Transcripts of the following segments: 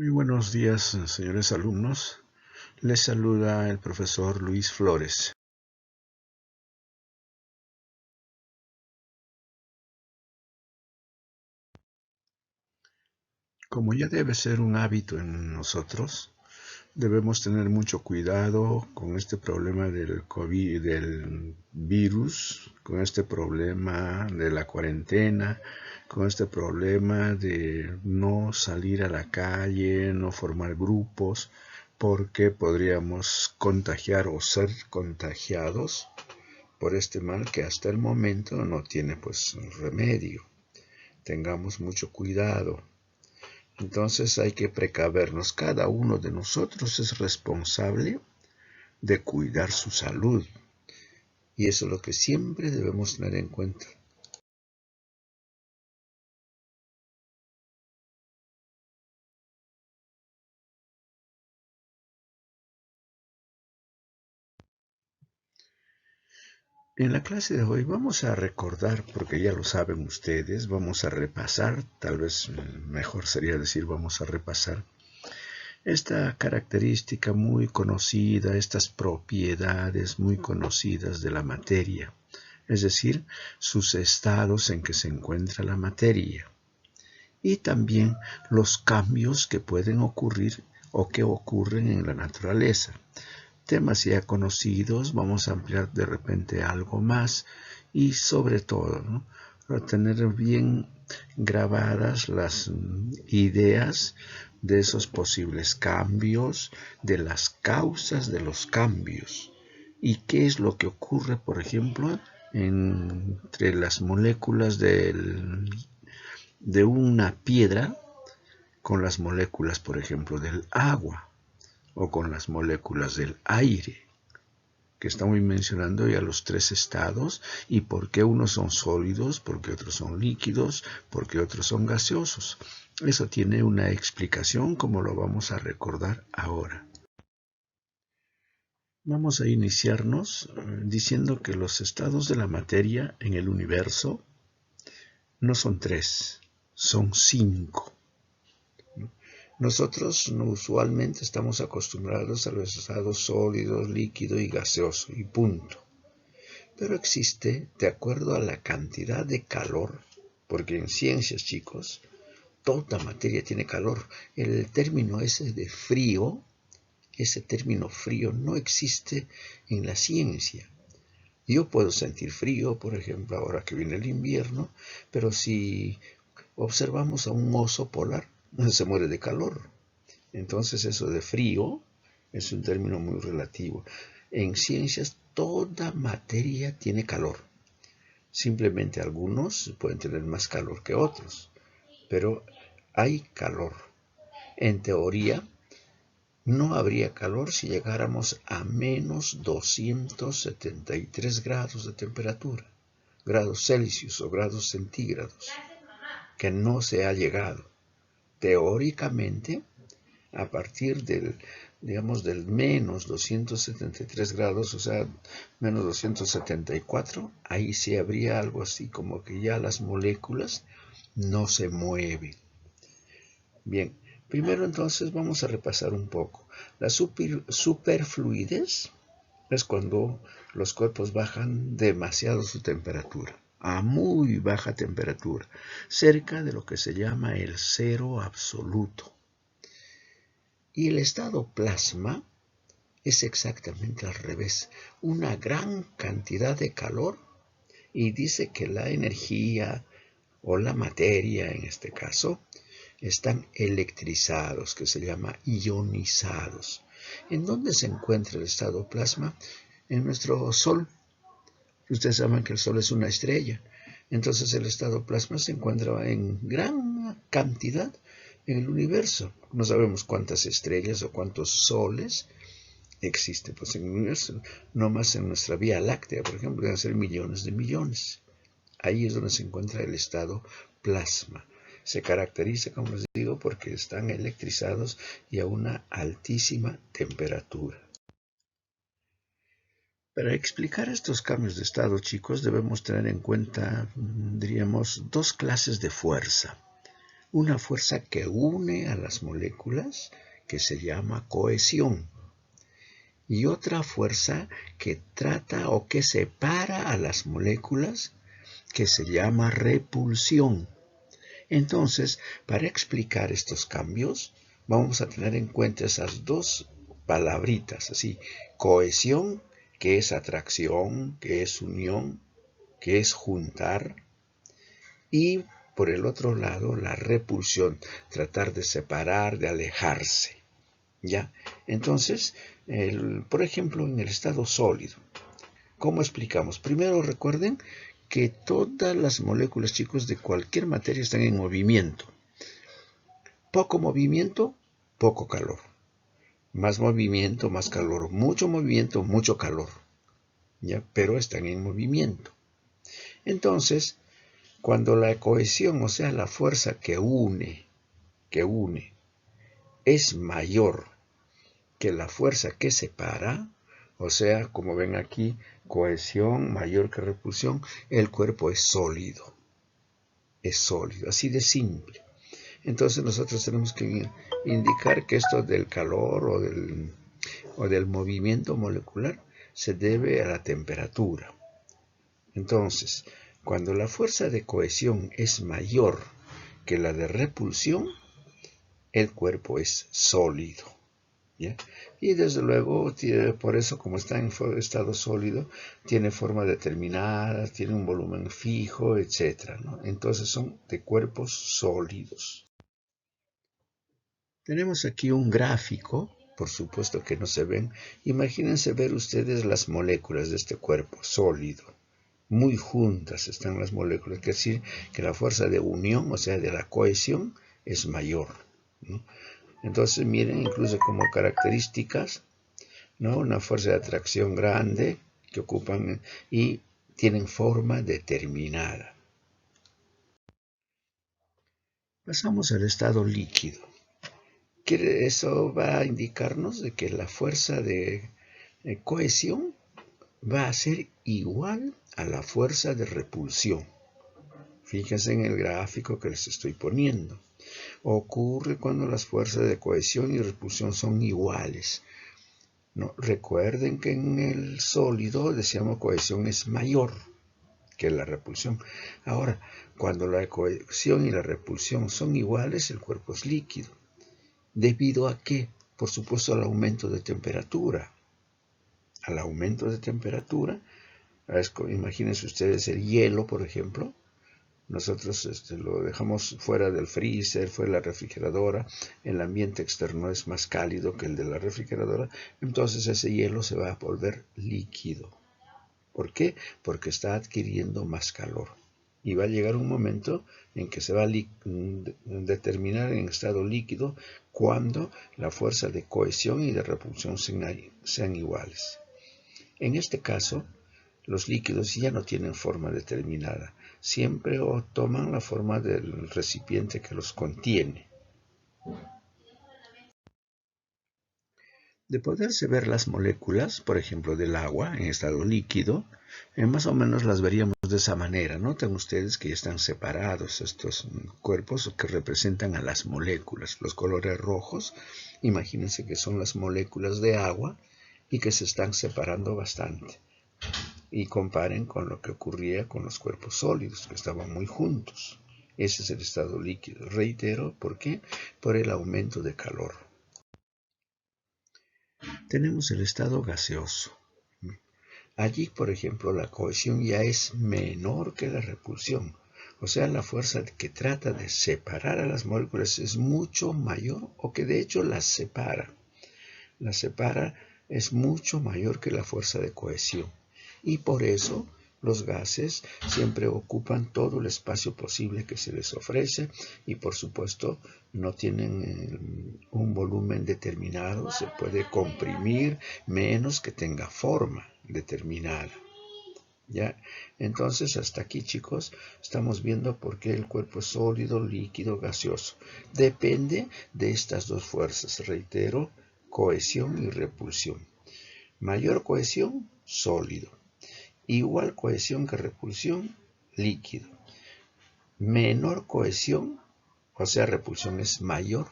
Muy buenos días, señores alumnos. Les saluda el profesor Luis Flores. Como ya debe ser un hábito en nosotros, debemos tener mucho cuidado con este problema del COVID, del virus, con este problema de la cuarentena, con este problema de no salir a la calle, no formar grupos, porque podríamos contagiar o ser contagiados por este mal que hasta el momento no tiene pues remedio. Tengamos mucho cuidado. Entonces hay que precavernos. Cada uno de nosotros es responsable de cuidar su salud. Y eso es lo que siempre debemos tener en cuenta. En la clase de hoy vamos a recordar, porque ya lo saben ustedes, vamos a repasar, tal vez mejor sería decir vamos a repasar esta característica muy conocida, estas propiedades muy conocidas de la materia, es decir, sus estados en que se encuentra la materia, y también los cambios que pueden ocurrir o que ocurren en la naturaleza. Temas ya conocidos, vamos a ampliar de repente algo más y sobre todo, ¿no?, para tener bien grabadas las ideas de esos posibles cambios, de las causas de los cambios y qué es lo que ocurre, por ejemplo, entre las moléculas de una piedra con las moléculas, por ejemplo, del agua o con las moléculas del aire, que estamos mencionando ya los tres estados y por qué unos son sólidos, por qué otros son líquidos, por qué otros son gaseosos. Eso tiene una explicación, como lo vamos a recordar ahora. Vamos a iniciarnos diciendo que los estados de la materia en el universo no son tres, son cinco. Nosotros usualmente estamos acostumbrados a los estados sólido, líquido y gaseoso, y punto. Pero existe, de acuerdo a la cantidad de calor, porque en ciencias, chicos, toda materia tiene calor. El término ese de frío, ese término frío no existe en la ciencia. Yo puedo sentir frío, por ejemplo, ahora que viene el invierno, pero si observamos a un oso polar, se muere de calor. Entonces eso de frío es un término muy relativo. En ciencias toda materia tiene calor. Simplemente algunos pueden tener más calor que otros, pero hay calor. En teoría, no habría calor si llegáramos a menos 273 grados de temperatura, grados Celsius o grados centígrados, que no se ha llegado. Teóricamente, a partir del menos 273 grados, o sea, menos 274, ahí sí habría algo así como que ya las moléculas no se mueven. Bien, primero entonces vamos a repasar un poco. La superfluidez es cuando los cuerpos bajan demasiado su temperatura, a muy baja temperatura, cerca de lo que se llama el cero absoluto. Y el estado plasma es exactamente al revés, una gran cantidad de calor, y dice que la energía o la materia en este caso están electrizados, que se llama ionizados. ¿En dónde se encuentra el estado plasma? En nuestro Sol. Ustedes saben que el Sol es una estrella. Entonces el estado plasma se encuentra en gran cantidad en el universo. No sabemos cuántas estrellas o cuántos soles existen pues en el universo. No más en nuestra Vía Láctea, por ejemplo, deben ser millones de millones. Ahí es donde se encuentra el estado plasma. Se caracteriza, como les digo, porque están electrizados y a una altísima temperatura. Para explicar estos cambios de estado, chicos, debemos tener en cuenta, diríamos, dos clases de fuerza. una fuerza que une a las moléculas que se llama cohesión y otra fuerza que trata o que separa a las moléculas que se llama repulsión. Entonces, para explicar estos cambios, vamos a tener en cuenta esas dos palabritas, así, cohesión, que es atracción, que es unión, que es juntar, y por el otro lado, la repulsión, tratar de separar, de alejarse, ¿ya? Entonces, por ejemplo, en el estado sólido, ¿cómo explicamos? Primero recuerden que todas las moléculas, chicos, de cualquier materia están en movimiento. Poco movimiento, poco calor. Más movimiento, más calor. Mucho movimiento, mucho calor. ¿Ya? Pero están en movimiento. Entonces, cuando la cohesión, o sea, la fuerza que une, es mayor que la fuerza que separa, o sea, como ven aquí, cohesión mayor que repulsión, el cuerpo es sólido, así de simple. Entonces nosotros tenemos que indicar que esto del calor o del movimiento molecular se debe a la temperatura. Entonces, cuando la fuerza de cohesión es mayor que la de repulsión, el cuerpo es sólido. ¿Ya? Y desde luego, por eso como está en estado sólido, tiene forma determinada, tiene un volumen fijo, etc., ¿no? Entonces son de cuerpos sólidos. Tenemos aquí un gráfico, por supuesto que no se ven. Imagínense ver ustedes las moléculas de este cuerpo sólido. Muy juntas están las moléculas, es decir, que la fuerza de unión, o sea, de la cohesión, es mayor, ¿no? Entonces miren incluso como características, ¿no? Una fuerza de atracción grande que ocupan y tienen forma determinada. Pasamos al estado líquido. Eso va a indicarnos de que la fuerza de cohesión va a ser igual a la fuerza de repulsión. Fíjense en el gráfico que les estoy poniendo. Ocurre cuando las fuerzas de cohesión y repulsión son iguales. No, recuerden que en el sólido decíamos cohesión es mayor que la repulsión. Ahora, cuando la cohesión y la repulsión son iguales, el cuerpo es líquido. ¿Debido a qué? Por supuesto al aumento de temperatura. Al aumento de temperatura, imagínense ustedes el hielo, por ejemplo. Nosotros lo dejamos fuera del freezer, fuera de la refrigeradora. El ambiente externo es más cálido que el de la refrigeradora. Entonces ese hielo se va a volver líquido. ¿Por qué? Porque está adquiriendo más calor. Y va a llegar un momento en que se va a determinar en estado líquido cuando la fuerza de cohesión y de repulsión sean iguales. En este caso, los líquidos ya no tienen forma determinada, siempre toman la forma del recipiente que los contiene. De poderse ver las moléculas, por ejemplo del agua en estado líquido, más o menos las veríamos de esa manera. Noten ustedes que ya están separados estos cuerpos que representan a las moléculas. Los colores rojos, imagínense que son las moléculas de agua y que se están separando bastante. Y comparen con lo que ocurría con los cuerpos sólidos, que estaban muy juntos. Ese es el estado líquido. Reitero, ¿por qué? Por el aumento de calor. Tenemos el estado gaseoso. Allí, por ejemplo, la cohesión ya es menor que la repulsión. O sea, la fuerza que trata de separar a las moléculas es mucho mayor o que de hecho las separa. La separa es mucho mayor que la fuerza de cohesión. Y por eso los gases siempre ocupan todo el espacio posible que se les ofrece y por supuesto no tienen un volumen determinado, se puede comprimir menos que tenga forma determinada. ¿Ya? Entonces hasta aquí, chicos, estamos viendo por qué el cuerpo es sólido, líquido, gaseoso. Depende de estas dos fuerzas, reitero, cohesión y repulsión. Mayor cohesión, sólido. Igual cohesión que repulsión, líquido. Menor cohesión, O sea, repulsión es mayor,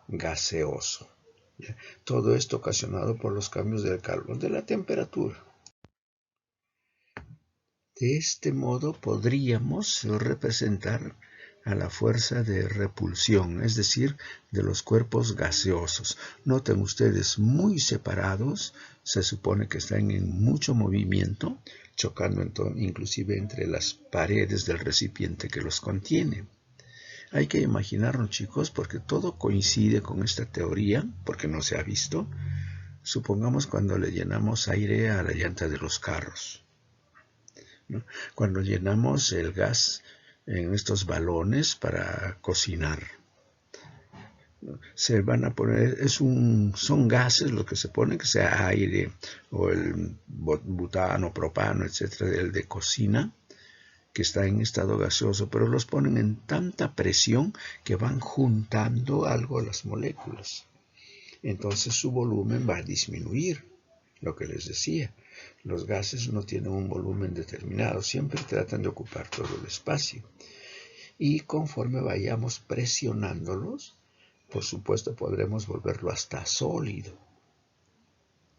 gaseoso. ¿Ya? Todo esto ocasionado por los cambios del calor de la temperatura. De este modo podríamos representar a la fuerza de repulsión, es decir, de los cuerpos gaseosos. Noten ustedes muy separados, se supone que están en mucho movimiento, chocando inclusive entre las paredes del recipiente que los contiene. Hay que imaginarnos, chicos, porque todo coincide con esta teoría, porque no se ha visto. Supongamos cuando le llenamos aire a la llanta de los carros, ¿no? Cuando llenamos el gas en estos balones para cocinar, ¿no? Se van a poner, son gases lo que se pone, que sea aire o el butano, propano, etcétera, el de cocina, que está en estado gaseoso, pero los ponen en tanta presión que van juntando algo a las moléculas. Entonces su volumen va a disminuir. Lo que les decía, los gases no tienen un volumen determinado, siempre tratan de ocupar todo el espacio. Y conforme vayamos presionándolos, por supuesto podremos volverlo hasta sólido.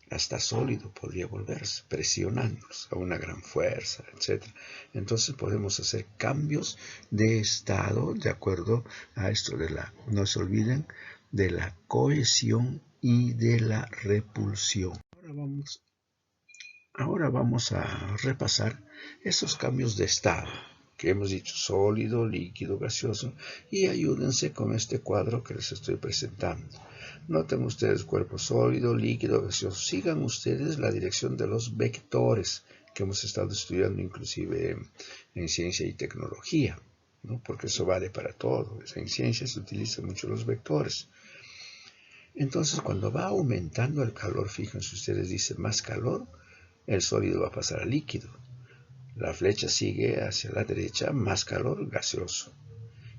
Hasta sólido podría volverse, presionándolos a una gran fuerza, etc. Entonces podemos hacer cambios de estado de acuerdo a esto no se olviden, de la cohesión y de la repulsión. Ahora vamos a repasar estos cambios de estado que hemos dicho: sólido, líquido, gaseoso, y ayúdense con este cuadro que les estoy presentando. Noten ustedes cuerpo sólido, líquido, gaseoso. Sigan ustedes la dirección de los vectores que hemos estado estudiando inclusive en ciencia y tecnología, ¿no? Porque eso vale para todo. En ciencia se utilizan mucho los vectores. Entonces, cuando va aumentando el calor, fíjense ustedes, dice más calor, el sólido va a pasar al líquido. La flecha sigue hacia la derecha, más calor, gaseoso.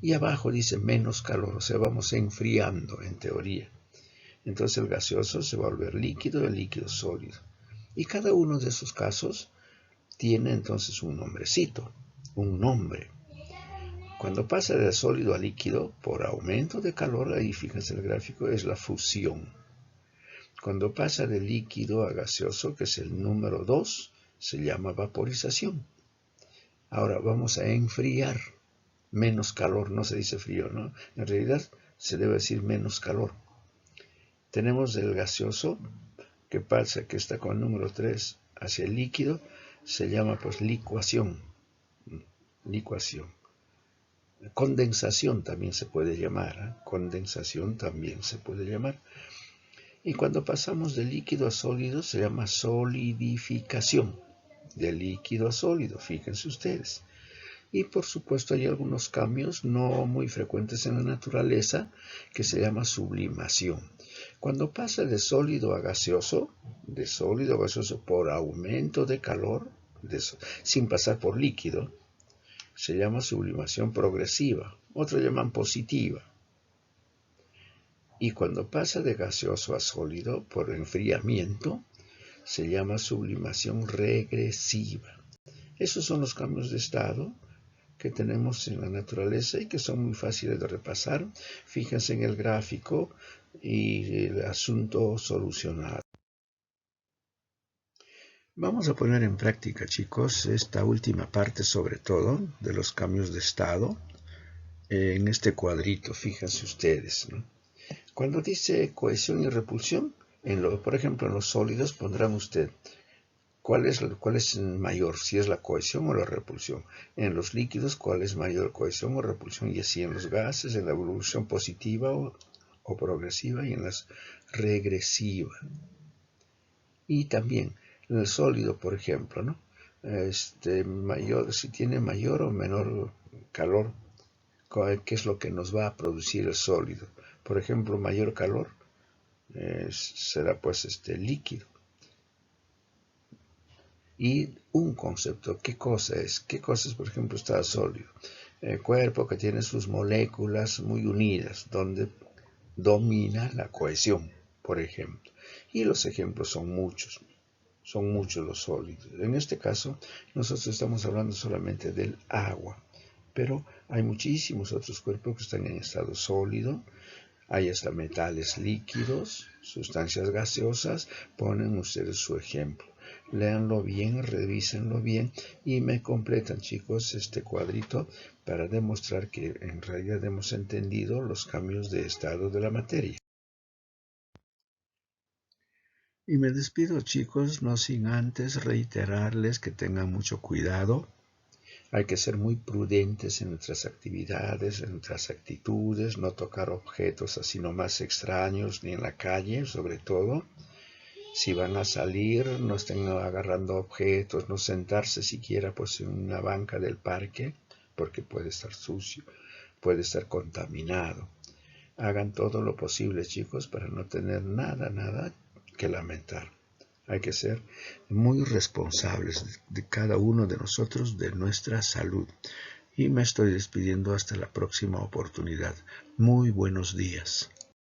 Y abajo dice menos calor, o sea, vamos enfriando en teoría. Entonces el gaseoso se va a volver líquido, el líquido sólido. Y cada uno de esos casos tiene entonces un nombrecito, un nombre. Cuando pasa de sólido a líquido, por aumento de calor, ahí fíjense el gráfico, es la fusión. Cuando pasa de líquido a gaseoso, que es el número 2, se llama vaporización. Ahora vamos a enfriar. Menos calor, no se dice frío, ¿no? En realidad se debe decir menos calor. Tenemos el gaseoso, que pasa, que está con el número 3 hacia el líquido, se llama pues licuación. Licuación. Condensación también se puede llamar, ¿eh? Condensación también se puede llamar. Y cuando pasamos de líquido a sólido se llama solidificación. De líquido a sólido, fíjense ustedes. Y por supuesto hay algunos cambios no muy frecuentes en la naturaleza que se llama sublimación. Cuando pasa de sólido a gaseoso por aumento de calor, sin pasar por líquido, se llama sublimación progresiva. Otros llaman positiva. Y cuando pasa de gaseoso a sólido por enfriamiento, se llama sublimación regresiva. Esos son los cambios de estado que tenemos en la naturaleza y que son muy fáciles de repasar. Fíjense en el gráfico y el asunto solucionado. Vamos a poner en práctica, chicos, esta última parte sobre todo de los cambios de estado en este cuadrito, fíjense ustedes, ¿no? Cuando dice cohesión y repulsión, por ejemplo en los sólidos pondrán usted ¿cuál es mayor? Si es la cohesión o la repulsión. En los líquidos, ¿cuál es mayor? ¿Cohesión o repulsión? Y así en los gases, en la evolución positiva o progresiva y en las regresiva. Y también en el sólido, por ejemplo, ¿no? Si tiene mayor o menor calor, ¿qué es lo que nos va a producir el sólido? Por ejemplo, mayor calor será pues líquido. Y un concepto, ¿qué cosa es? ¿Qué cosa es, por ejemplo, estado sólido? El cuerpo que tiene sus moléculas muy unidas, donde domina la cohesión, por ejemplo. Y los ejemplos son muchos los sólidos. En este caso, nosotros estamos hablando solamente del agua, pero hay muchísimos otros cuerpos que están en estado sólido. Hay hasta metales líquidos, sustancias gaseosas. Ponen ustedes su ejemplo. Léanlo bien, revísenlo bien y me completan, chicos, este cuadrito para demostrar que en realidad hemos entendido los cambios de estado de la materia. Y me despido, chicos, no sin antes reiterarles que tengan mucho cuidado. Hay que ser muy prudentes en nuestras actividades, en nuestras actitudes, no tocar objetos así nomás extraños, ni en la calle, sobre todo. Si van a salir, no estén agarrando objetos, no sentarse siquiera pues en una banca del parque, porque puede estar sucio, puede estar contaminado. Hagan todo lo posible, chicos, para no tener nada que lamentar. Hay que ser muy responsables de cada uno de nosotros, de nuestra salud. Y me estoy despidiendo hasta la próxima oportunidad. Muy buenos días.